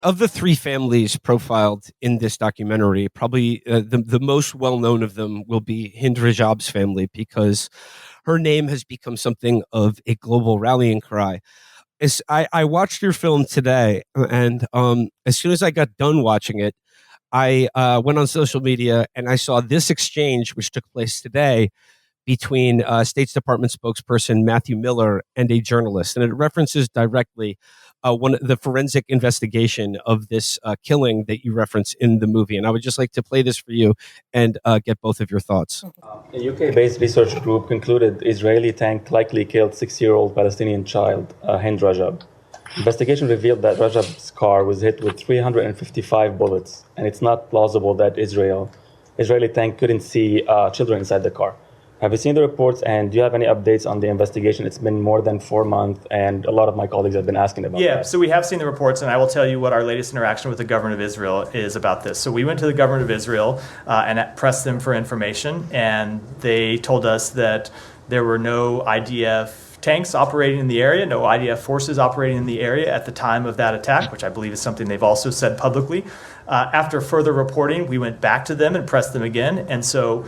Of the three families profiled in this documentary, probably the most well known of them will be Hind Rajab's family, because her name has become something of a global rallying cry. I watched your film today, and as soon as I got done watching it, I went on social media and I saw this exchange, which took place today, between State's Department spokesperson Matthew Miller and a journalist, and it references directly the forensic investigation of this killing that you reference in the movie. And I would just like to play this for you and get both of your thoughts. A UK-based research group concluded Israeli tank likely killed 6-year-old Palestinian child Hind Rajab. Investigation revealed that Rajab's car was hit with 355 bullets, and it's not plausible that Israeli tank couldn't see children inside the car. Have you seen the reports, and do you have any updates on the investigation? It's been more than 4 months, and a lot of my colleagues have been asking about that. Yeah, so we have seen the reports, and I will tell you what our latest interaction with the government of Israel is about this. So we went to the government of Israel and pressed them for information, and they told us that there were no IDF tanks operating in the area, no IDF forces operating in the area at the time of that attack, which I believe is something they've also said publicly. After further reporting, we went back to them and pressed them again. And so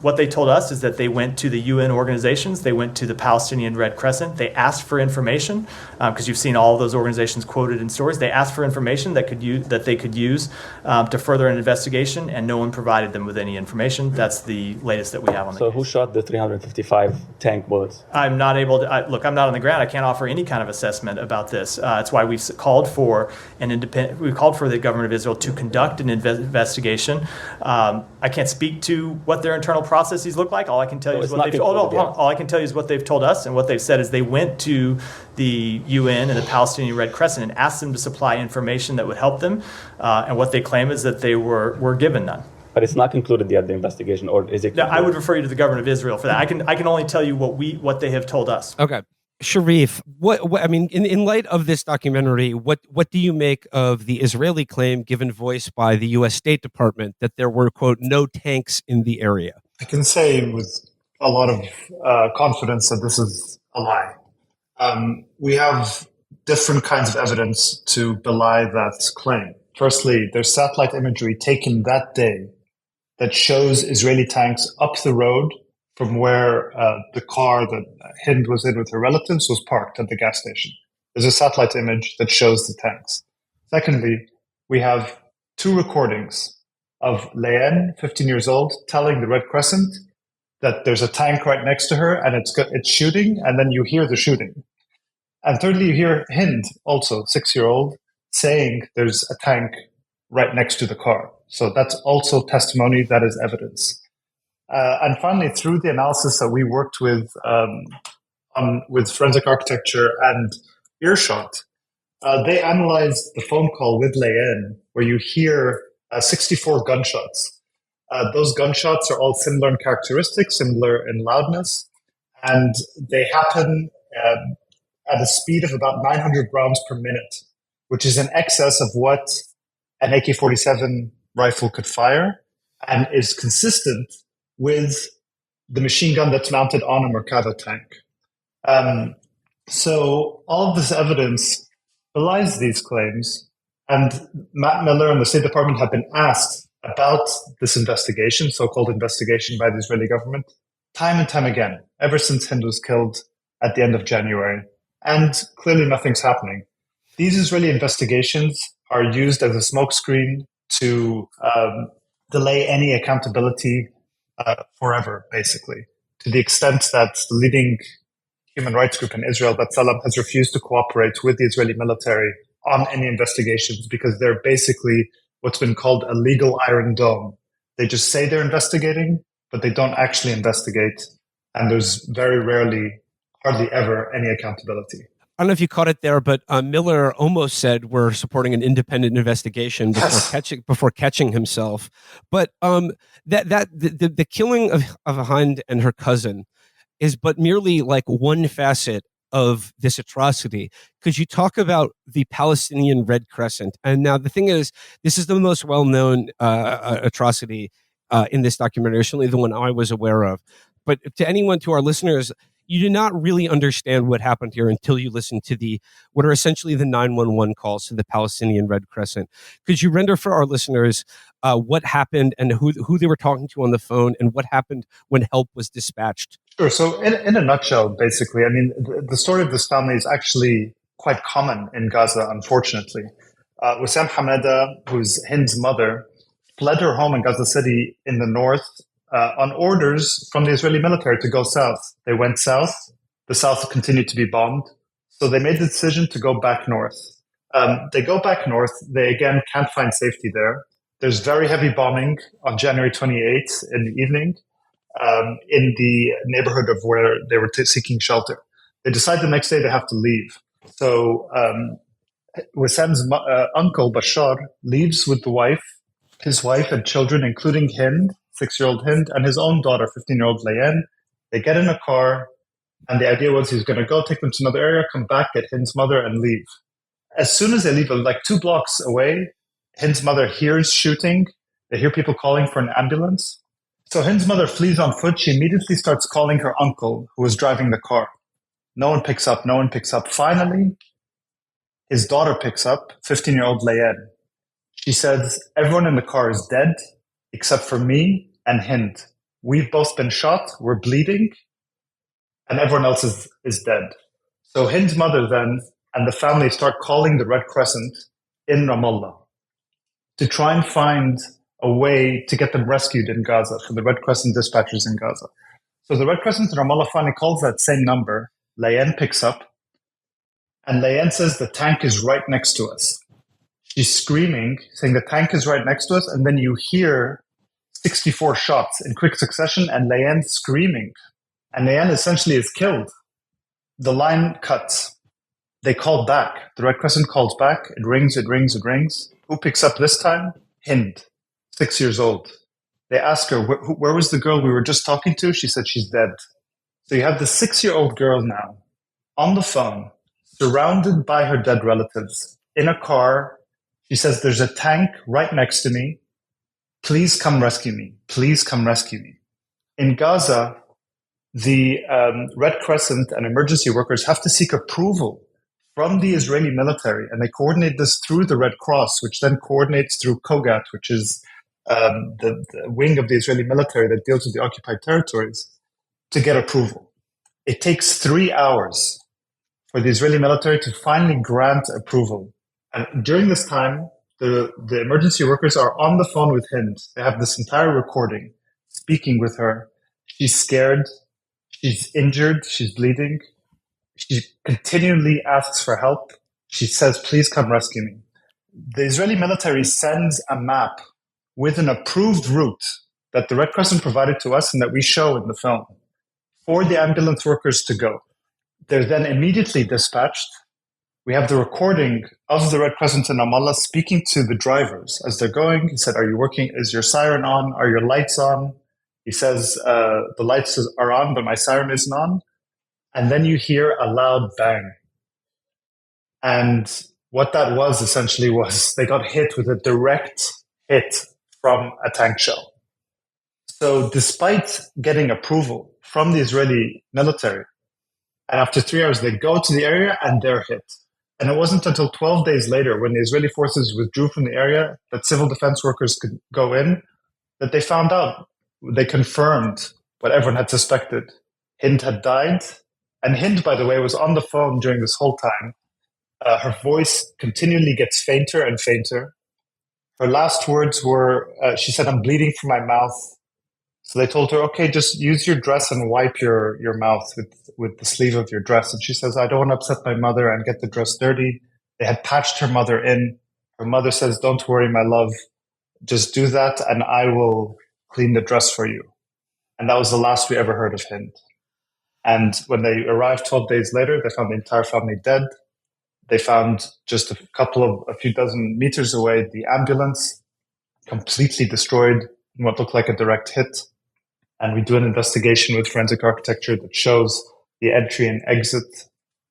what they told us is that they went to the UN organizations, they went to the Palestinian Red Crescent, they asked for information, because you've seen all of those organizations quoted in stories. They asked for information that they could use to further an investigation, and no one provided them with any information. That's the latest that we have on the So case. who shot the 355 tank bullets? I'm not able to, look, I'm not on the ground. I can't offer any kind of assessment about this. That's why we've called for the government of Israel to conduct an investigation. I can't speak to what their internal processes look like. All I can tell you is what they've all I can tell you is what they've told us, and what they've said is they went to the UN and the Palestinian Red Crescent and asked them to supply information that would help them. And what they claim is that they were given none. But it's not concluded yet, the investigation, or is it concluded? I would refer you to the government of Israel for that. I can only tell you what they have told us. Okay. Sharif, what I mean, in light of this documentary, what do you make of the Israeli claim given voice by the U.S. State Department that there were, quote, no tanks in the area? I can say with a lot of confidence that this is a lie. We have different kinds of evidence to belie that claim. Firstly, there's satellite imagery taken that day that shows Israeli tanks up the road from where the car that Hind was in with her relatives was parked at the gas station. There's a satellite image that shows the tanks. Secondly, we have 2 recordings of Leanne, 15 years old, telling the Red Crescent that there's a tank right next to her and it's shooting, and then you hear the shooting. And thirdly, you hear Hind, also 6-year-old, saying there's a tank right next to the car. So that's also testimony, that is evidence. And finally, through the analysis that we worked with forensic architecture and earshot, they analyzed the phone call with Leanne, where you hear 64 gunshots. Those gunshots are all similar in characteristics, similar in loudness, and they happen at a speed of about 900 rounds per minute, which is in excess of what an AK-47 rifle could fire, and is consistent with the machine gun that's mounted on a Merkava tank. So all of this evidence belies these claims, and Matt Miller and the State Department have been asked about this investigation, so-called investigation by the Israeli government, time and time again, ever since Hind was killed at the end of January, and clearly nothing's happening. These Israeli investigations are used as a smokescreen to delay any accountability forever, basically, to the extent that the leading human rights group in Israel, B'Tselem, has refused to cooperate with the Israeli military on any investigations because they're basically what's been called a legal iron dome. They just say they're investigating, but they don't actually investigate, and there's very rarely, hardly ever, any accountability. I don't know if you caught it there, but Miller almost said we're supporting an independent investigation before catching himself. But the killing of Hind and her cousin is but merely like one facet of this atrocity. Could you talk about the Palestinian Red Crescent? And now the thing is, this is the most well-known atrocity in this documentary, certainly the one I was aware of. But to our listeners, you do not really understand what happened here until you listen to what are essentially the 911 calls to the Palestinian Red Crescent. Could you render for our listeners what happened and who they were talking to on the phone and what happened when help was dispatched? Sure. So in a nutshell, basically, I mean, the story of this family is actually quite common in Gaza, unfortunately. Wissam Hamada, who's Hind's mother, fled her home in Gaza City in the north on orders from the Israeli military to go south. They went south. The south continued to be bombed. So they made the decision to go back north. They go back north. They, again, can't find safety there. There's very heavy bombing on January 28th in the evening in the neighborhood of where they were seeking shelter. They decide the next day they have to leave. So Wissam's uncle, Bashar, leaves with his wife and children, including Hind, 6-year-old Hind, and his own daughter, 15-year-old Layan. They get in a car, and the idea was he was going to go take them to another area, come back, get Hind's mother, and leave. As soon as they leave, like 2 blocks away, Hind's mother hears shooting. They hear people calling for an ambulance. So Hind's mother flees on foot. She immediately starts calling her uncle, who was driving the car. No one picks up. Finally, his daughter picks up, 15-year-old Layan. She says, everyone in the car is dead except for me and Hind. We've both been shot. We're bleeding. And everyone else is dead. So Hind's mother then and the family start calling the Red Crescent in Ramallah to try and find a way to get them rescued in Gaza, for the Red Crescent dispatchers in Gaza. So the Red Crescent in Ramallah finally calls that same number. Layan picks up, and Layan says the tank is right next to us. She's screaming, saying the tank is right next to us, and then you hear 64 shots in quick succession, and Layan screaming. And Layan essentially is killed. The line cuts. They call back. The Red Crescent calls back. It rings. Who picks up this time? Hind, 6 years old. They ask her, where was the girl we were just talking to? She said she's dead. So you have the 6-year-old girl now on the phone, surrounded by her dead relatives, in a car. She says, there's a tank right next to me. Please come rescue me. In Gaza, the Red Crescent and emergency workers have to seek approval from the Israeli military, and they coordinate this through the Red Cross, which then coordinates through Kogat, which is the wing of the Israeli military that deals with the occupied territories, to get approval. It takes 3 hours for the Israeli military to finally grant approval. And during this time, the emergency workers are on the phone with Hind. They have this entire recording, speaking with her. She's scared. She's injured. She's bleeding. She continually asks for help. She says, please come rescue me. The Israeli military sends a map with an approved route that the Red Crescent provided to us and that we show in the film for the ambulance workers to go. They're then immediately dispatched. We have the recording of the Red Crescent in Ramallah speaking to the drivers as they're going. He said, are you working? Is your siren on? Are your lights on? He says, the lights are on, but my siren isn't on. And then you hear a loud bang. And what that was essentially was they got hit with a direct hit from a tank shell. So despite getting approval from the Israeli military, and after 3 hours, they go to the area and they're hit. And it wasn't until 12 days later, when the Israeli forces withdrew from the area, that civil defense workers could go in, that they found out, they confirmed what everyone had suspected. Hind had died. And Hind, by the way, was on the phone during this whole time. Her voice continually gets fainter and fainter. Her last words were, she said, I'm bleeding from my mouth. So they told her, okay, just use your dress and wipe your mouth with the sleeve of your dress. And she says, I don't want to upset my mother and get the dress dirty. They had patched her mother in. Her mother says, don't worry, my love. Just do that and I will clean the dress for you. And that was the last we ever heard of Hind. And when they arrived 12 days later, they found the entire family dead. They found just a few dozen meters away, the ambulance completely destroyed in what looked like a direct hit. And we do an investigation with forensic architecture that shows the entry and exit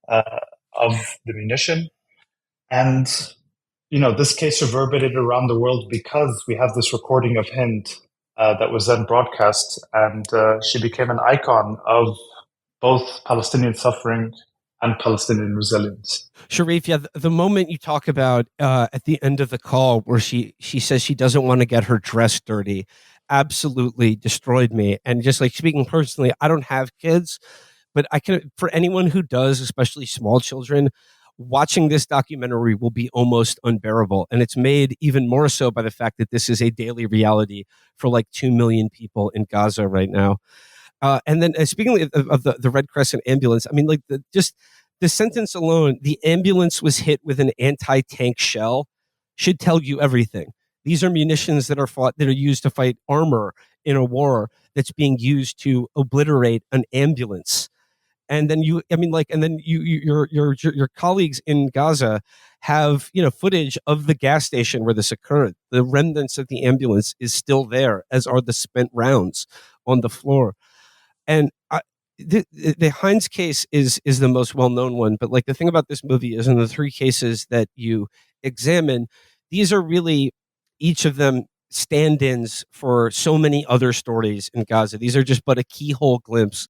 of the munition. And, this case reverberated around the world because we have this recording of Hind that was then broadcast. And she became an icon of both Palestinian suffering and Palestinian resilience. Sharif, yeah, the moment you talk about at the end of the call where she says she doesn't want to get her dress dirty, absolutely destroyed me. And just like speaking personally, I don't have kids, but I can, for anyone who does, especially small children, watching this documentary will be almost unbearable. And it's made even more so by the fact that this is a daily reality for like 2 million people in Gaza right now. And then speaking of the Red Crescent ambulance, I mean, like just the sentence alone, the ambulance was hit with an anti-tank shell, should tell you everything. These are munitions that are used to fight armor in a war that's being used to obliterate an ambulance. And then your colleagues in Gaza have, footage of the gas station where this occurred. The remnants of the ambulance is still there, as are the spent rounds on the floor. And the Hind's case is the most well-known one, but like the thing about this movie is in the three cases that you examine, these are really each of them stand-ins for so many other stories in Gaza. These are just but a keyhole glimpse